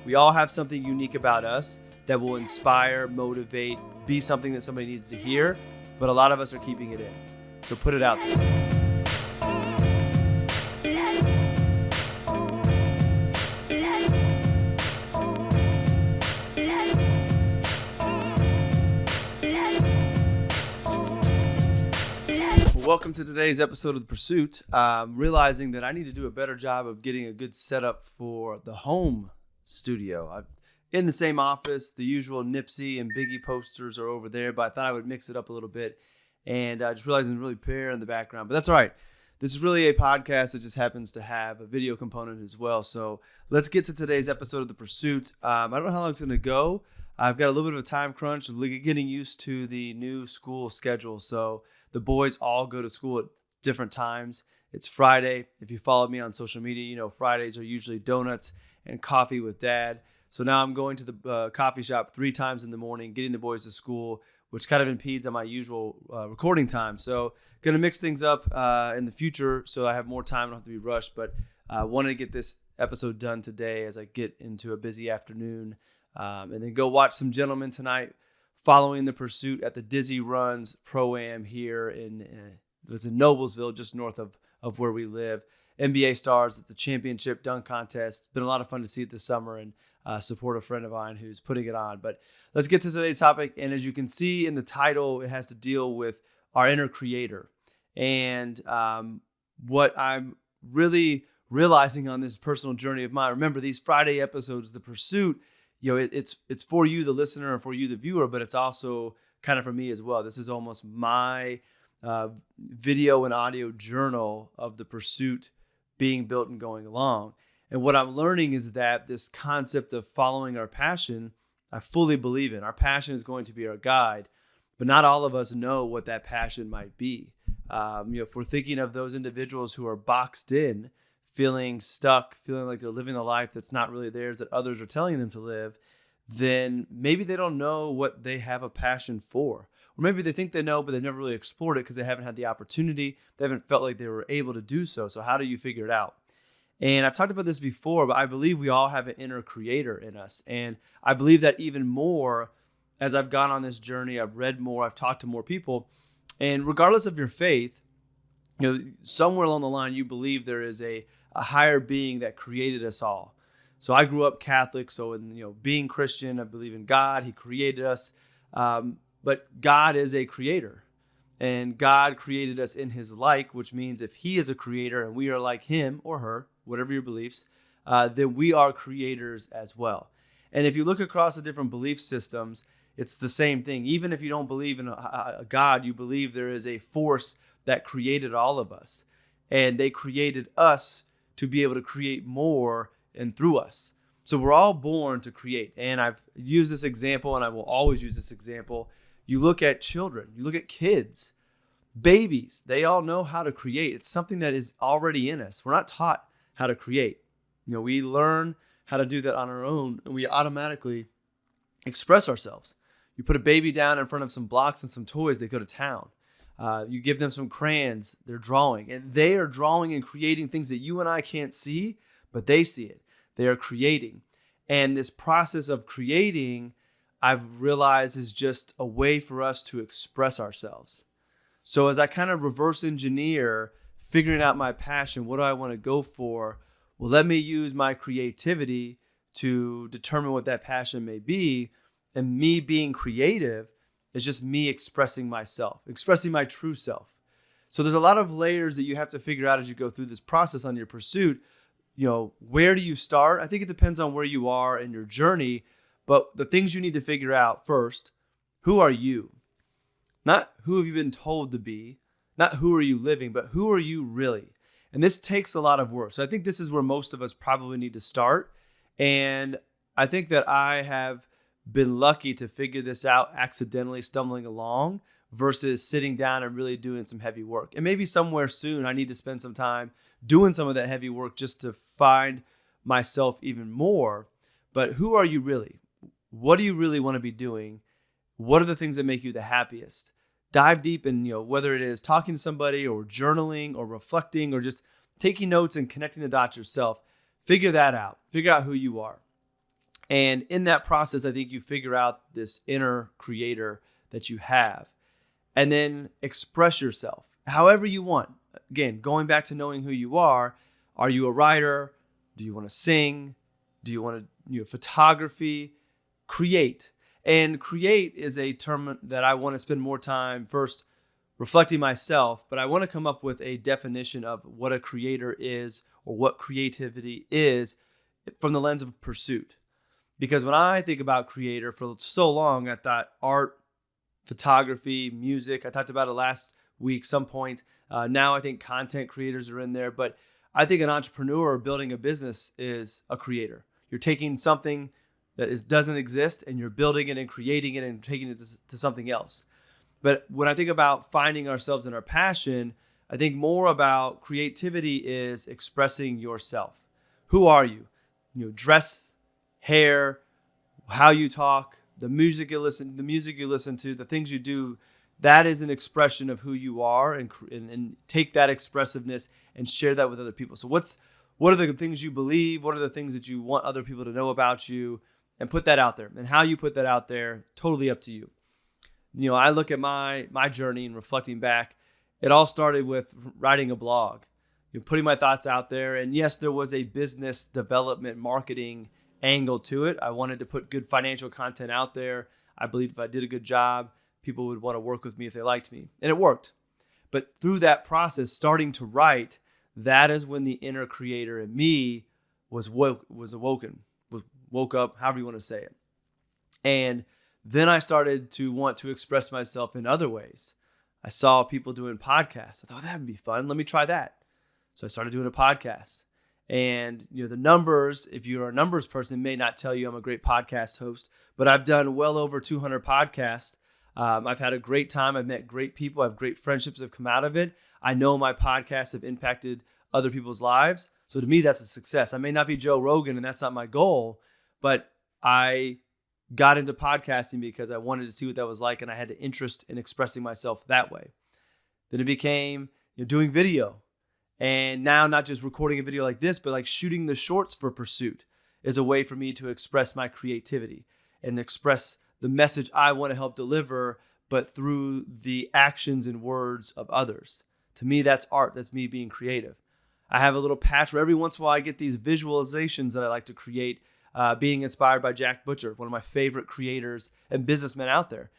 We all have something unique about us that will inspire, motivate, be something that somebody needs to hear, but a lot of us are keeping it in. So put it out there. Welcome to today's episode of The Pursuit. Realizing that I need to do a better job of getting a good setup for the home studio. I'm in the same office. The usual Nipsey and Biggie posters are over there, but I thought I would mix it up a little bit. And I just realized it's really bare in the background, but that's all right. This is really a podcast that just happens to have a video component as well. So let's get to today's episode of The Pursuit. I don't know how long it's going to go. I've got a little bit of a time crunch, getting used to the new school schedule. So the boys all go to school at different times. It's Friday. If you follow me on social media, you know Fridays are usually donuts and coffee with dad. So now I'm going to the coffee shop 3 times in the morning, getting the boys to school, which kind of impedes on my usual recording time. So going to mix things up in the future so I have more time. I don't have to be rushed, but I wanted to get this episode done today as I get into a busy afternoon and then go watch some gentlemen tonight following the pursuit at the Dizzy Runs Pro-Am here in Noblesville, just north of where we live. NBA stars at the championship dunk contest. It's been a lot of fun to see it this summer and support a friend of mine who's putting it on. But let's get to today's topic. And as you can see in the title, it has to deal with our inner creator. And what I'm really realizing on this personal journey of mine, remember these Friday episodes, The Pursuit, you know, it's for you, the listener, and for you, the viewer, but it's also kind of for me as well. This is almost my video and audio journal of the pursuit being built and going along. And what I'm learning is that this concept of following our passion, I fully believe in. Our passion is going to be our guide, but not all of us know what that passion might be. If we're thinking of those individuals who are boxed in, feeling stuck, feeling like they're living a life that's not really theirs, that others are telling them to live, then maybe they don't know what they have a passion for. Or maybe they think they know, but they've never really explored it because they haven't had the opportunity. They haven't felt like they were able to do so. So how do you figure it out? And I've talked about this before, but I believe we all have an inner creator in us. And I believe that even more as I've gone on this journey, I've read more, I've talked to more people. And regardless of your faith, you know, somewhere along the line, you believe there is a higher being that created us all. So I grew up Catholic. So in being Christian, I believe in God. He created us. But God is a creator. And God created us in his like, which means if he is a creator and we are like him or her, whatever your beliefs, then we are creators as well. And if you look across the different belief systems, it's the same thing. Even if you don't believe in a God, you believe there is a force that created all of us. And they created us to be able to create more and through us. So we're all born to create. And I've used this example, and I will always use this example. You look at children, you look at kids, babies, they all know how to create. It's something that is already in us. We're not taught how to create. We learn how to do that on our own, and we automatically express ourselves. You put a baby down in front of some blocks and some toys, they go to town. You give them some crayons, they're drawing. And they are drawing and creating things that you and I can't see, but they see it. They are creating. And this process of creating, I've realized, is just a way for us to express ourselves. So as I kind of reverse engineer, figuring out my passion, what do I want to go for? Well, let me use my creativity to determine what that passion may be. And me being creative is just me expressing myself, expressing my true self. So there's a lot of layers that you have to figure out as you go through this process on your pursuit. Where do you start? I think it depends on where you are in your journey, but the things you need to figure out first, who are you? Not who have you been told to be, not who are you living, but who are you really? And this takes a lot of work. So I think this is where most of us probably need to start. And I think that I have been lucky to figure this out accidentally stumbling along versus sitting down and really doing some heavy work. And maybe somewhere soon I need to spend some time doing some of that heavy work just to find myself even more. But who are you really? What do you really want to be doing? What are the things that make you the happiest? Dive deep in, whether it is talking to somebody or journaling or reflecting or just taking notes and connecting the dots yourself. Figure that out. Figure out who you are. And in that process, I think you figure out this inner creator that you have, and then express yourself however you want. Again, going back to knowing who you are you a writer? Do you want to sing? Do you want to, photography? Create. And create is a term that I want to spend more time first reflecting myself, but I want to come up with a definition of what a creator is or what creativity is from the lens of pursuit. Because when I think about creator, for so long, I thought art, photography, music. I talked about it last week, some point. Now I think content creators are in there, but I think an entrepreneur building a business is a creator. You're taking something that doesn't exist and you're building it and creating it and taking it to something else. But when I think about finding ourselves in our passion, I think more about creativity is expressing yourself. Who are you? Dress, hair, how you talk, the music you listen to, the things you do. That is an expression of who you are, and take that expressiveness and share that with other people. So what are the things you believe? What are the things that you want other people to know about you? And put that out there. And how you put that out there, totally up to you. I look at my journey and reflecting back. It all started with writing a blog, putting my thoughts out there. And yes, there was a business development marketing angle to it. I wanted to put good financial content out there. I believed if I did a good job, people would want to work with me if they liked me. And it worked. But through that process, starting to write, that is when the inner creator in me was woke up, however you want to say it. And then I started to want to express myself in other ways. I saw people doing podcasts. I thought that would be fun. Let me try that. So I started doing a podcast. And the numbers, if you're a numbers person, may not tell you I'm a great podcast host, but I've done well over 200 podcasts. I've had a great time. I've met great people. I have great friendships that have come out of it. I know my podcasts have impacted other people's lives. So to me, that's a success. I may not be Joe Rogan, and that's not my goal, but I got into podcasting because I wanted to see what that was like, and I had an interest in expressing myself that way. Then it became doing video. And now not just recording a video like this, but like shooting the shorts for Pursuit is a way for me to express my creativity and express the message I want to help deliver, but through the actions and words of others. To me, that's art. That's me being creative. I have a little patch where every once in a while I get these visualizations that I like to create, being inspired by Jack Butcher, one of my favorite creators and businessmen out there.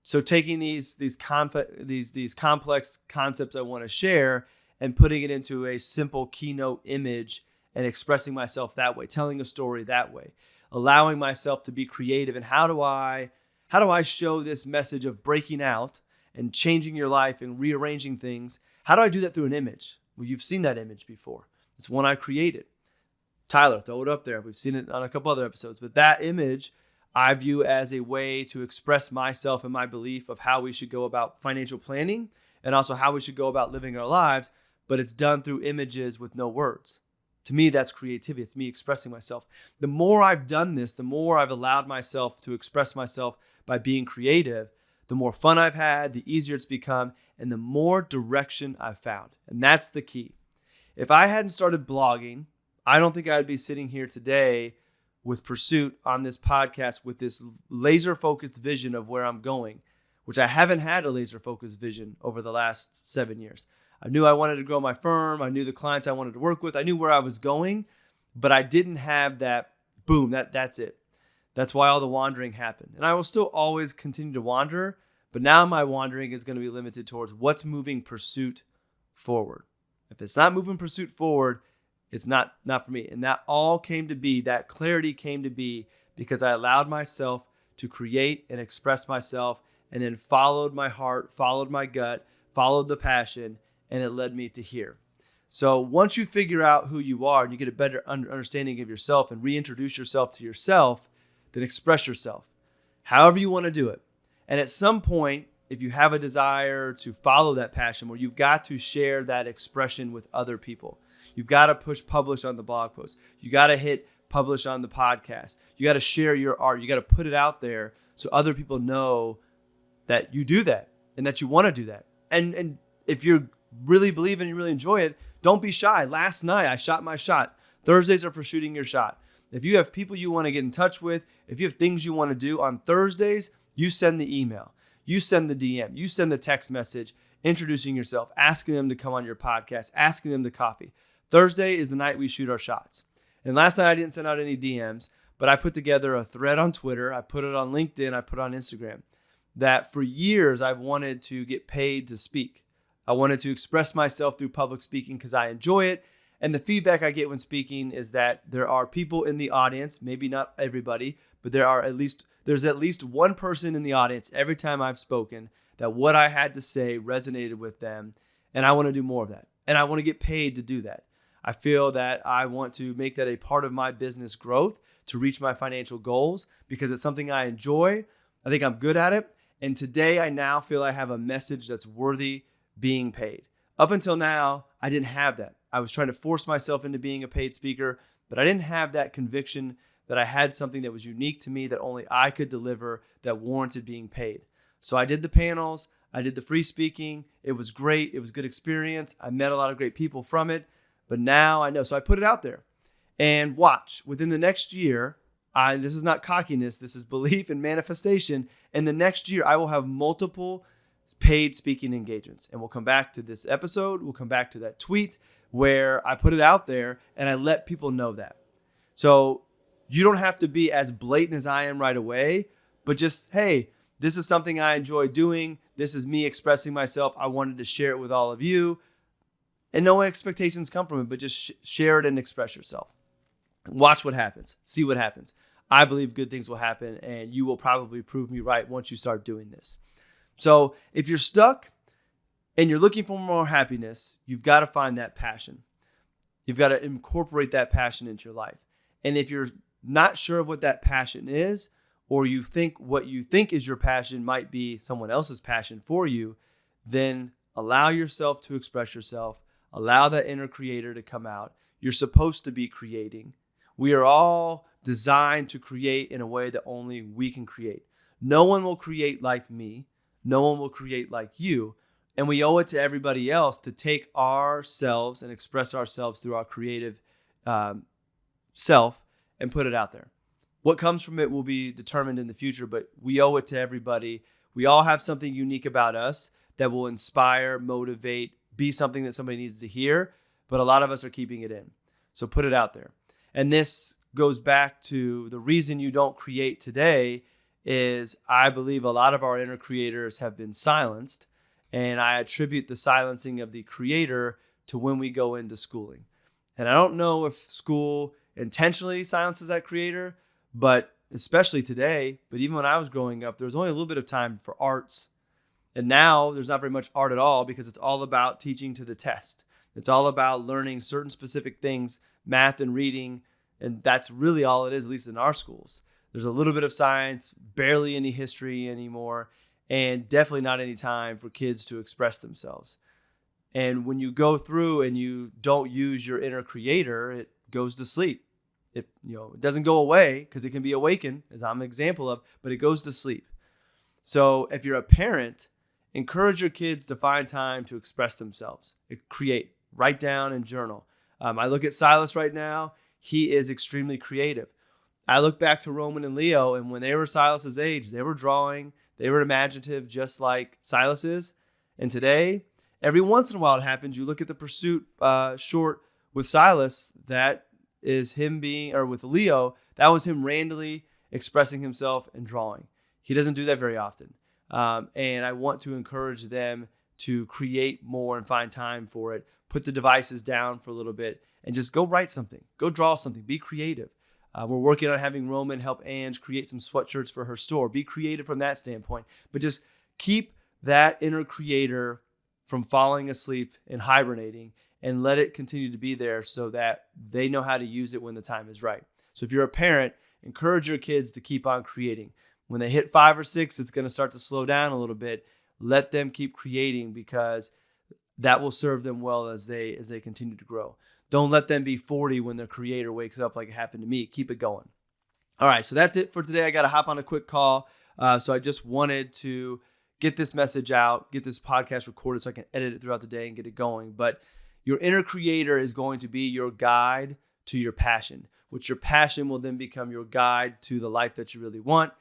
So taking these complex concepts I want to share and putting it into a simple keynote image and expressing myself that way, telling a story that way, allowing myself to be creative. And how do I show this message of breaking out and changing your life and rearranging things? How do I do that through an image? Well, you've seen that image before. It's one I created. Tyler, throw it up there. We've seen it on a couple other episodes, but that image I view as a way to express myself and my belief of how we should go about financial planning and also how we should go about living our lives, but it's done through images with no words. To me, that's creativity. It's me expressing myself. The more I've done this, the more I've allowed myself to express myself by being creative, the more fun I've had, the easier it's become, and the more direction I've found. And that's the key. If I hadn't started blogging, I don't think I'd be sitting here today with Pursuit on this podcast with this laser-focused vision of where I'm going, which I haven't had a laser-focused vision over the last 7 years. I knew I wanted to grow my firm. I knew the clients I wanted to work with. I knew where I was going, but I didn't have that boom, that's it. That's why all the wandering happened. And I will still always continue to wander, but now my wandering is going to be limited towards what's moving Pursuit forward. If it's not moving Pursuit forward, it's not for me. And that all came to be, that clarity came to be because I allowed myself to create and express myself and then followed my heart, followed my gut, followed the passion, and it led me to here. So once you figure out who you are and you get a better understanding of yourself and reintroduce yourself to yourself, then express yourself however you want to do it. And at some point, if you have a desire to follow that passion, where you've got to share that expression with other people, you've got to push publish on the blog post, you got to hit publish on the podcast, you got to share your art, you got to put it out there so other people know that you do that and that you want to do that. And if you really believe and you really enjoy it, don't be shy. Last night I shot my shot. Thursdays are for shooting your shot. If you have people you want to get in touch with, if you have things you want to do on Thursdays, you send the email, you send the DM, you send the text message introducing yourself, asking them to come on your podcast, asking them to coffee. Thursday is the night we shoot our shots. And last night I didn't send out any DMs, but I put together a thread on Twitter. I put it on LinkedIn. I put it on Instagram that for years I've wanted to get paid to speak. I wanted to express myself through public speaking because I enjoy it. And the feedback I get when speaking is that there are people in the audience, maybe not everybody, but there's at least one person in the audience every time I've spoken that what I had to say resonated with them. And I want to do more of that. And I want to get paid to do that. I feel that I want to make that a part of my business growth to reach my financial goals because it's something I enjoy. I think I'm good at it. And today I now feel I have a message that's worthy being paid. Up until now, I didn't have that. I was trying to force myself into being a paid speaker, but I didn't have that conviction that I had something that was unique to me that only I could deliver that warranted being paid. So I did the panels, I did the free speaking. It was great. It was a good experience. I met a lot of great people from it, but now I know. So I put it out there and watch within the next year. This is not cockiness. This is belief and manifestation. In the next year, I will have multiple paid speaking engagements. And we'll come back to this episode. We'll come back to that tweet where I put it out there and I let people know that. So you don't have to be as blatant as I am right away, but just, hey, this is something I enjoy doing. This is me expressing myself. I wanted to share it with all of you. And no expectations come from it, but just share it and express yourself. Watch what happens. See what happens. I believe good things will happen, and you will probably prove me right once you start doing this. So if you're stuck and you're looking for more happiness, you've got to find that passion. You've got to incorporate that passion into your life. And if you're not sure what that passion is, or you think what you think is your passion might be someone else's passion for you, then allow yourself to express yourself. Allow that inner creator to come out. You're supposed to be creating. We are all designed to create in a way that only we can create. No one will create like me. No one will create like you. And we owe it to everybody else to take ourselves and express ourselves through our creative self and put it out there. What comes from it will be determined in the future, but we owe it to everybody. We all have something unique about us that will inspire, motivate, be something that somebody needs to hear, but a lot of us are keeping it in. So put it out there. And this goes back to the reason you don't create today is I believe a lot of our inner creators have been silenced, and I attribute the silencing of the creator to when we go into schooling. And I don't know if school intentionally silences that creator, but especially today, but even when I was growing up, there was only a little bit of time for arts. And now there's not very much art at all because it's all about teaching to the test. It's all about learning certain specific things, math and reading. And that's really all it is, at least in our schools. There's a little bit of science, barely any history anymore, and definitely not any time for kids to express themselves. And when you go through and you don't use your inner creator, it goes to sleep. It doesn't go away because it can be awakened, as I'm an example of, but it goes to sleep. So if you're a parent, encourage your kids to find time to express themselves. Create, write down, and journal. I look at Silas right now. He is extremely creative. I look back to Roman and Leo, and when they were Silas's age, they were drawing, they were imaginative, just like Silas is. And today, every once in a while it happens. You look at the Pursuit short with Silas, that is him with Leo, that was him randomly expressing himself and drawing. He doesn't do that very often. And I want to encourage them to create more and find time for it. Put the devices down for a little bit and just go write something. Go draw something. Be creative. We're working on having Roman help Ange create some sweatshirts for her store. Be creative from that standpoint. But just keep that inner creator from falling asleep and hibernating and let it continue to be there so that they know how to use it when the time is right. So if you're a parent, encourage your kids to keep on creating. When they hit 5 or 6, it's going to start to slow down a little bit. Let them keep creating because that will serve them well as they continue to grow. Don't let them be 40 when their creator wakes up like it happened to me. Keep it going. All right, so that's it for today. I got to hop on a quick call. So I just wanted to get this message out, get this podcast recorded so I can edit it throughout the day and get it going. But your inner creator is going to be your guide to your passion, which your passion will then become your guide to the life that you really want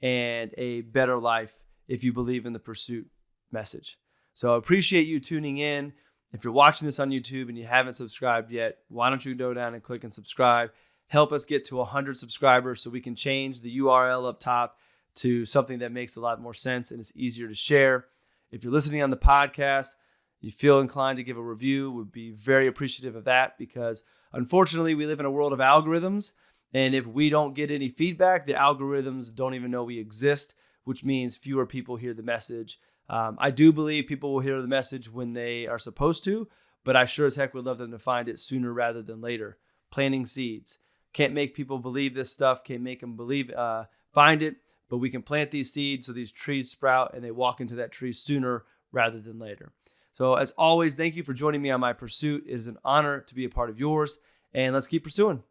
and a better life if you believe in the pursuit message. So I appreciate you tuning in. If you're watching this on YouTube and you haven't subscribed yet, why don't you go down and click and subscribe? Help us get to 100 subscribers so we can change the URL up top to something that makes a lot more sense and is easier to share. If you're listening on the podcast, you feel inclined to give a review, would be very appreciative of that, because unfortunately we live in a world of algorithms, and if we don't get any feedback, the algorithms don't even know we exist, which means fewer people hear the message. I do believe people will hear the message when they are supposed to, but I sure as heck would love them to find it sooner rather than later. Planting seeds. Can't make people believe this stuff, can't make them find it, but we can plant these seeds so these trees sprout and they walk into that tree sooner rather than later. So as always, thank you for joining me on my pursuit. It is an honor to be a part of yours, and let's keep pursuing.